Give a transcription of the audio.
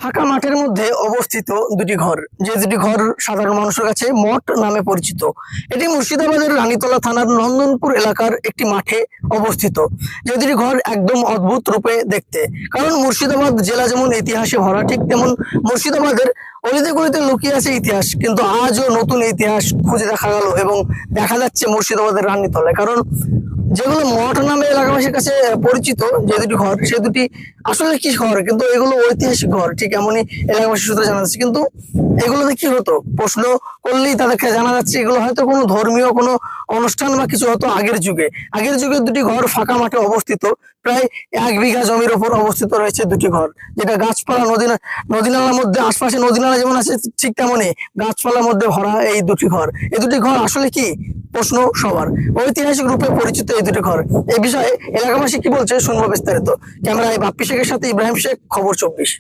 ফাঁকা মাঠের মধ্যে অবস্থিত দুটি ঘর, যে দুটি ঘর সাধারণ মানুষের কাছে মঠ নামে পরিচিত। এটি মুর্শিদাবাদের রানীতলা থানার নন্দনপুর এলাকার একটি মাঠে অবস্থিত। যে দুটি ঘর একদম অদ্ভুত রূপে দেখতে, কারণ মুর্শিদাবাদ জেলা যেমন ইতিহাসে ভরা, ঠিক তেমন মুর্শিদাবাদের অলিতে গলিতে লুকিয়ে আছে ইতিহাস। কিন্তু আজও নতুন ইতিহাস খুঁজে দেখা গেল এবং দেখা যাচ্ছে মুর্শিদাবাদের রানীতলায়। কারণ যেগুলো মঠ নামে এলাকাবাসীর কাছে পরিচিত যে দুটি ঘর, সে দুটি আসলে কি ঘর, কিন্তু এগুলো ঐতিহাসিক ঘর, ঠিক এমনই এলাকাবাসী সূত্রে জানা যাচ্ছে। কিন্তু এগুলোতে কি হতো প্রশ্ন করলেই তাদেরকে জানা যাচ্ছে এগুলো হয়তো কোনো ধর্মীয় কোনো অনুষ্ঠান বা কিছু হতো আগের যুগে। আগের যুগে দুটি ঘর ফাঁকা মাঠে অবস্থিত, প্রায় 1 বিঘা জমির ওপর অবস্থিত রয়েছে দুটি ঘর, যেটা গাছপালা নদীনালার মধ্যে, আশপাশে নদীনালা যেমন আছে ঠিক তেমনই গাছপালার মধ্যে ভরা এই দুটি ঘর। এই দুটি ঘর আসলে কি প্রশ্ন সবার। ঐতিহাসিক রূপে পরিচিত এই দুটি ঘর, এই বিষয়ে এলাকাবাসী কি বলছে শুনবো বিস্তারিত। ক্যামেরায় বাপ্পি শেখের সাথে ইব্রাহিম শেখ, খবর 24।